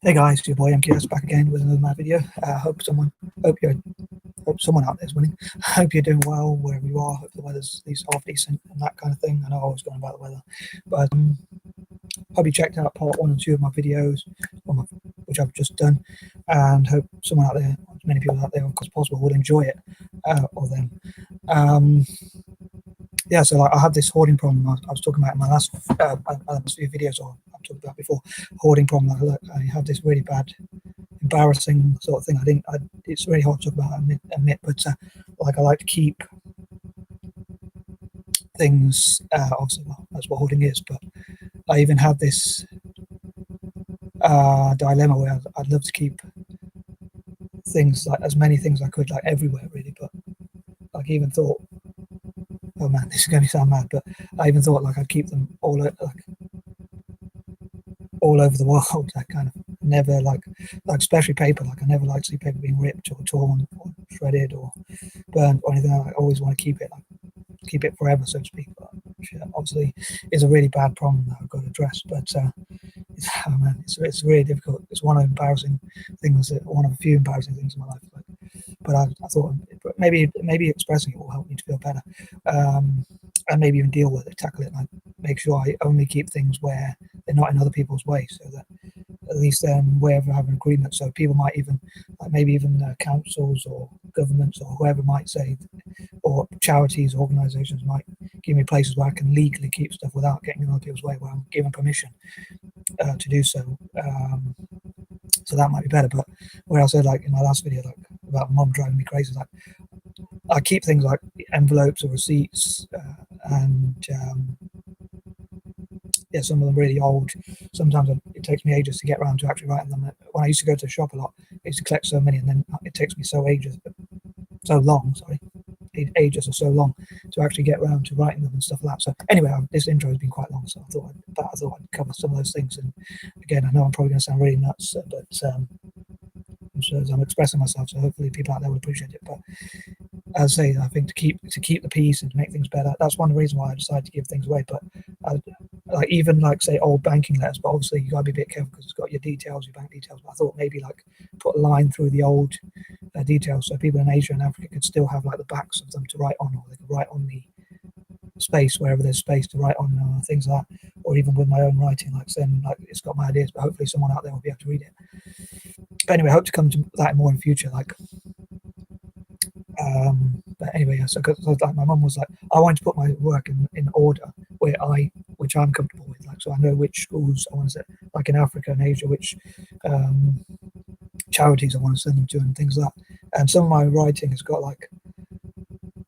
Hey guys, your boy M.K.S back again with another mad video. Hope someone out there is winning. Hope you're doing well wherever you are. Hope the weather's at least half decent and that kind of thing. I know I was going about the weather, but hope you checked out part 1 and 2 of my videos, which I've just done, and hope someone out there, as many people out there as possible, will enjoy it or them. Yeah, so like I have this hoarding problem I was talking about in my last few videos, or I've talked about before. Hoarding problem. I have this really bad, embarrassing sort of thing. It's really hard to talk about, admit, but like I like to keep things. Obviously, well, that's what hoarding is. But I even have this dilemma where I'd love to keep things, like as many things I could, like everywhere really. But like even thought, oh man, this is going to sound mad, but I even thought like I'd keep them all over the world. I kind of never like especially paper. Like I never like to see paper being ripped or torn or shredded or burnt or anything. I always want to keep it forever, so to speak. But which obviously is a really bad problem that I've got to address. But oh man, it's really difficult. It's one of a few embarrassing things in my life. But I thought maybe expressing it will help me to feel better, and maybe even deal with it, tackle it, like make sure I only keep things where they're not in other people's way, so that at least then wherever I have an agreement, so people might even, like maybe even councils or governments or whoever might say, or charities, organisations might give me places where I can legally keep stuff without getting in other people's way, where I'm given permission to do so. So that might be better. But where I said, like in my last video, like about mum driving me crazy, like I keep things like envelopes or receipts, and yeah, some of them really old. Sometimes it takes me ages to get around to actually writing them. When I used to go to the shop a lot, I used to collect so many, and then it takes me ages or so long to actually get around to writing them and stuff like that. So anyway, this intro has been quite long, so I thought I'd cover some of those things. And again, I know I'm probably going to sound really nuts, but I'm expressing myself, so hopefully people out there will appreciate it. But as I say, I think to keep the peace and to make things better, that's one of the reasons why I decided to give things away. But like even like say old banking letters, but obviously you got to be a bit careful because it's got your details, your bank details. But I thought maybe like put a line through the old details, so people in Asia and Africa could still have like the backs of them to write on, or they could write on the space wherever there's space to write on, things like that. Or even with my own writing, like saying like it's got my ideas, but hopefully someone out there will be able to read it. But anyway, I hope to come to that more in future, like. But anyway, yeah, so like my mum was like, I wanted to put my work in order which I'm comfortable with, like, so I know which schools I want to set, like in Africa and Asia, which charities I want to send them to and things like that. And some of my writing has got like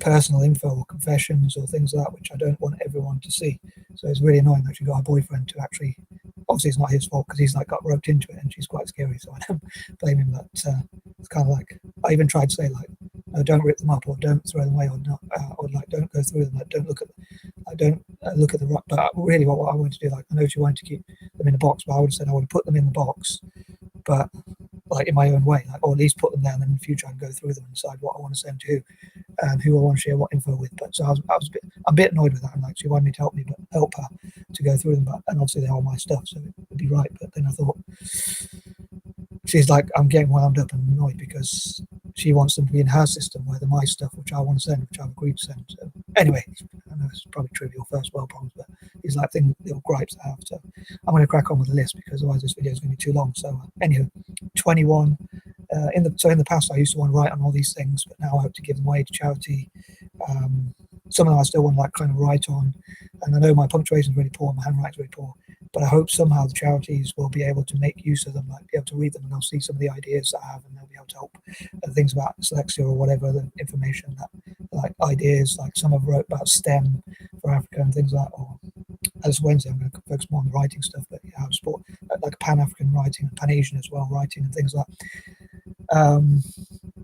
personal info or confessions or things like that, which I don't want everyone to see. So it's really annoying that she got a boyfriend to actually, obviously it's not his fault because he's like got roped into it and she's quite scary, so I don't blame him. That it's kind of like, I even tried to say like, no, don't rip them up or don't throw them away or not, or like don't go through them, like don't look at the rock. But really what I wanted to do, like I know she wanted to keep them in the box, but I would have said I would have put them in the box, but like in my own way, like, or at least put them there, and then in the future I can go through them and decide what I want to send to who and who I want to share what info with. But so I'm a bit annoyed with that, and like she wanted me to help her to go through them, but and obviously they're all my stuff, so it would be right. But then I thought, she's like, I'm getting wound up and annoyed because she wants them to be in her system where they're my stuff, which I want to send, which I've agreed to send. So anyway, I know it's probably trivial first world problems, but these like little gripes I have. So I'm going to crack on with the list because otherwise this video is going to be too long. So anyhow, 21. In the past I used to want to write on all these things, but now I hope to give them away to charity. Some of them I still want to like kind of write on, and I know my punctuation is really poor, my handwriting is really poor, but I hope somehow the charities will be able to make use of them, like be able to read them, and they'll see some of the ideas that I have, and they'll be able to help things about dyslexia or whatever other information that, like ideas, like some have wrote about STEM for Africa and things like that. Or as Wednesday, I'm going to focus more on the writing stuff, but yeah, sport like Pan-African writing and Pan-Asian as well, writing and things like that.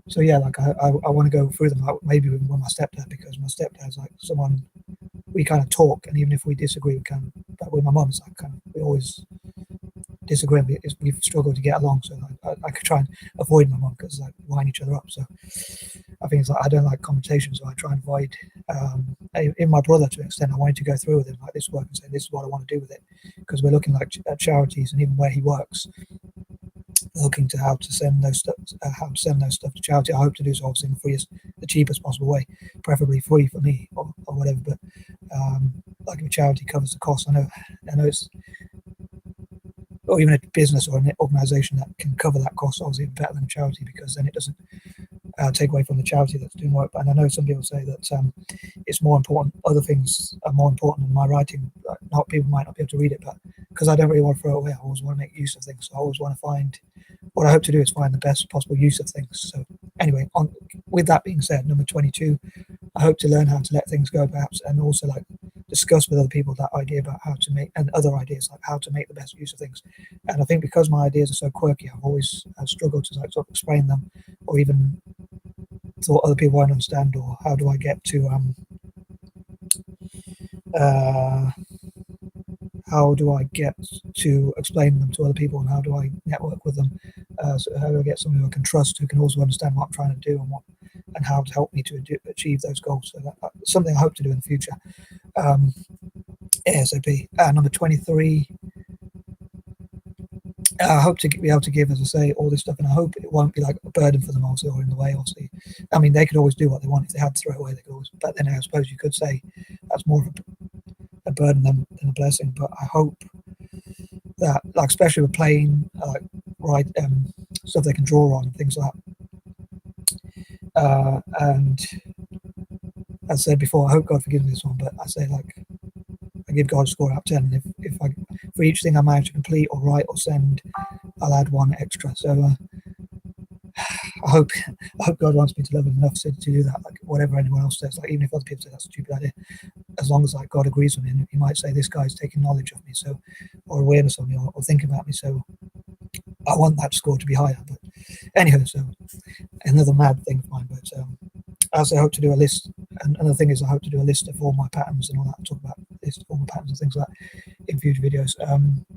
So yeah, like I want to go through them, like maybe with my stepdad, because my stepdad's like someone we kind of talk, and even if we disagree, we can. But with my mum, it's like kind of we always disagree. We've struggled to get along, so I could try and avoid my mum because like wind each other up. So I think it's like I don't like confrontation, so I try and avoid. In my brother, to an extent, I wanted to go through with him like this work and say this is what I want to do with it, because we're looking like at charities and even where he works. looking to how to send those stuff to charity. I hope to do so obviously in the cheapest possible way, preferably free for me or whatever. But like if a charity covers the cost, I know it's, or even a business or an organisation that can cover that cost, obviously better than a charity, because then it doesn't take away from the charity that's doing work. But I know some people say that it's more important, other things are more important than my writing. Like, not people might not be able to read it, but because I don't really want to throw it away, I always want to make use of things. So I always want to find, what I hope to do is find the best possible use of things. So anyway, with that being said, number 22, I hope to learn how to let things go, perhaps, and also like discuss with other people that idea about how to make, and other ideas like how to make the best use of things. And I think because my ideas are so quirky, I've always struggled to like sort of explain them, or even thought other people won't understand, or how do I get to how do I get to explain them to other people, and how do I network with them? So how do I get someone who I can trust, who can also understand what I'm trying to do, and how to help me to achieve those goals? So that's something I hope to do in the future. ASAP. Number 23. I hope to be able to give, as I say, all this stuff, and I hope it won't be like a burden for them also, or in the way. Obviously, I mean, they could always do what they want. If they had to throw it away, they could always. But then I suppose you could say that's more of a burden than a blessing. But I hope that, like, especially with playing, write stuff they can draw on and things like that. And as I said before, I hope God forgives me this one, but I say, like, I give God a score out of 10. And if I, for each thing I manage to complete or write or send, I'll add one extra. So I hope God wants me to love him enough to do that. Like, whatever anyone else says, like, even if other people say that's a stupid idea, as long as like God agrees with me, and he might say this guy's taking knowledge of me, so, or awareness of me, or thinking about me. So I want that score to be higher. But anyhow, so another mad thing of mine. But I also hope to do a list. And another thing is, I hope to do a list of all my patterns and all that. Talk about a list of all my patterns and things like that in future videos.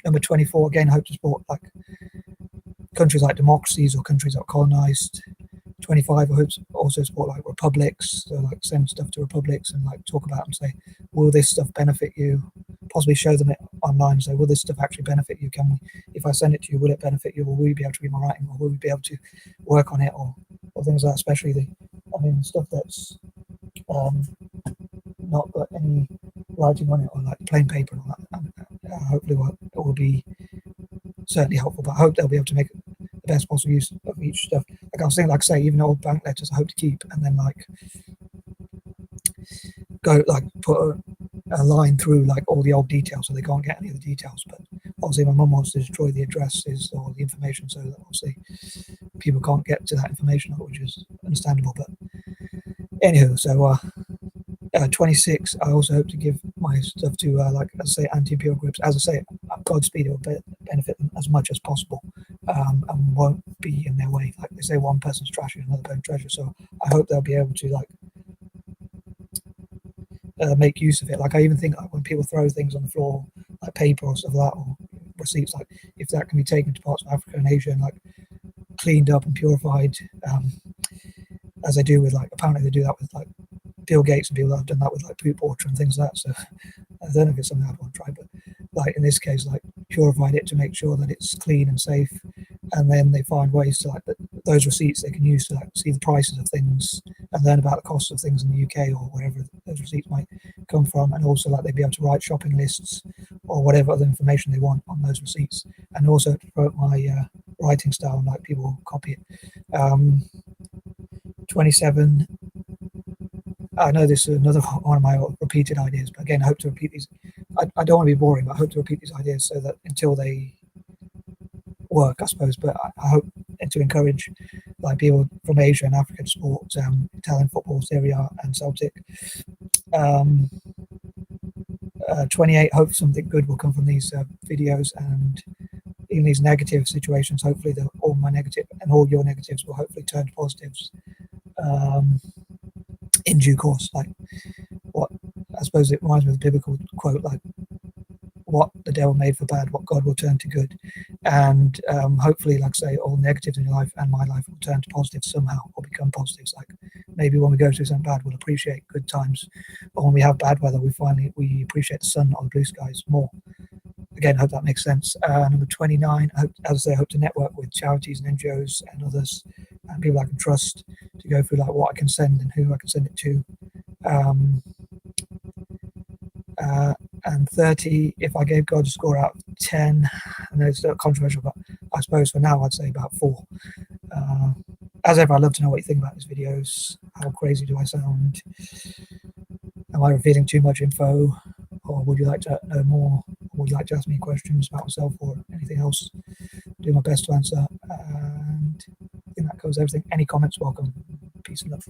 Number 24, again, I hope to support like countries like democracies or countries that are colonized. 25, I hope to also support like republics, so like send stuff to republics and like talk about and say, will this stuff benefit you? Possibly show them it online and say, will this stuff actually benefit you? Can we, if I send it to you, will it benefit you? Or will you be able to read my writing? Or will we be able to work on it? Or things like that, especially stuff that's not got any writing on it, or like plain paper and all that. Hopefully it will be certainly helpful, but I hope they'll be able to make the best possible use of each stuff. Like I was saying, like say, even old bank letters I hope to keep, and then like go like put a line through like all the old details so they can't get any of the details. But obviously my mum wants to destroy the addresses or the information so that obviously people can't get to that information, which is understandable. But anywho, so 26, I also hope to give my stuff to like, as I say, anti-imperial groups. As I say, Godspeed, it will benefit them as much as possible, and won't be in their way. Like they say, one person's trash is another person's treasure. So I hope they'll be able to like make use of it. Like I even think like when people throw things on the floor, like paper or stuff like that, or receipts, like if that can be taken to parts of Africa and Asia and like cleaned up and purified, as they do with like, apparently they do that with like Bill Gates and people that have done that with like poop water and things like that. So I don't know if it's something I'd want to try, but like in this case, like purified it to make sure that it's clean and safe, and then they find ways to like those receipts they can use to like see the prices of things and learn about the costs of things in the UK or wherever those receipts might come from, and also like they'd be able to write shopping lists or whatever other information they want on those receipts, and also to promote my writing style and like people copy it. 27. I know this is another one of my repeated ideas, but again, I hope to repeat these. I don't want to be boring, but I hope to repeat these ideas so that until they work, I suppose. But I hope to encourage like people from Asia and Africa to support Italian football, Serie A and Celtic. 28, hope something good will come from these videos, and in these negative situations, hopefully all my negative and all your negatives will hopefully turn to positives in due course. Like what I suppose it reminds me of the biblical quote, like what the devil made for bad, what God will turn to good. And hopefully, like say, all negatives in your life and my life will turn to positives somehow, or become positives. Like maybe when we go through something bad, we'll appreciate good times, or when we have bad weather, we appreciate the sun or the blue skies more. Again, I hope that makes sense. Number 29, I hope, as I say, I hope to network with charities and NGOs and others, and people I can trust, to go through like what I can send and who I can send it to. And 30, if I gave God a score out of 10, I know it's controversial, but I suppose for now I'd say about 4. As ever, I'd love to know what you think about these videos. How crazy do I sound? Am I revealing too much info? Or would you like to know more? Or would you like to ask me questions about myself or anything else? I'll do my best to answer. And I think that covers everything. Any comments, welcome. Peace and love.